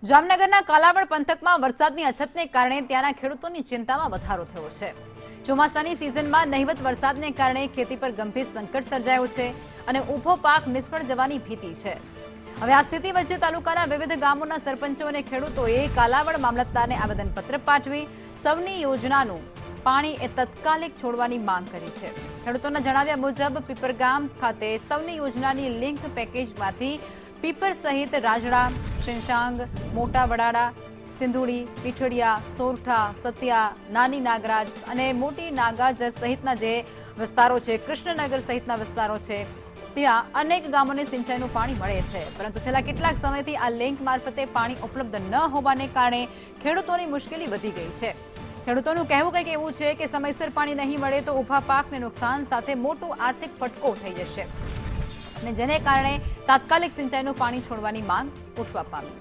જામનગરના કાલાવડ પંથકમાં વરસાદની અછતને કારણે ત્યાંના ખેડૂતોની ચિંતામાં વધારો થયો છે। ચોમાસાની સિઝનમાં નહિવત વરસાદને કારણે ખેતી પર ગંભીર સંકટ સર્જાયું છે અને ઊભો પાક નિષ્ફળ જવાની ભીતિ છે। હવે આ સ્થિતિ વચ્ચે તાલુકાના વિવિધ ગામોના સરપંચો અને ખેડૂતોએ કાલાવડ મામલતદારને આવેદનપત્ર પાઠવી સૌની યોજનાનું પાણી તાત્કાલિક છોડવાની માંગ કરી છે। ખેડૂતોના જણાવ્યા મુજબ પીપરગામ ખાતે સૌની યોજનાની લિંક પેકેજમાંથી પીપર સહિત રાજડા, શિંશાંગ, મોટા વડાડા, સિંધુડી, પીઠડિયા, સોરઠા, સતિયા, નાની નાગરાજ અને મોટી નાગાજર સહિતના જે વિસ્તારો છે, કૃષ્ણનગર સહિતના વિસ્તારો છે, ત્યાં અનેક ગામોને સિંચાઈનું પાણી મળે છે, પરંતુ છેલ્લા કેટલાક સમયથી આ લિંક મારફતે પાણી ઉપલબ્ધ ન હોવાને કારણે ખેડૂતોની મુશ્કેલી વધી ગઈ છે। ખેડૂતોનું કહેવું કંઈક એવું છે કે સમયસર પાણી નહીં મળે તો ઊભા પાકને નુકસાન સાથે મોટું આર્થિક ફટકો થઈ જશે અને જેને કારણે તાત્કાલિક સિંચાઈનું પાણી છોડવાની માંગ ઉઠવા પામી।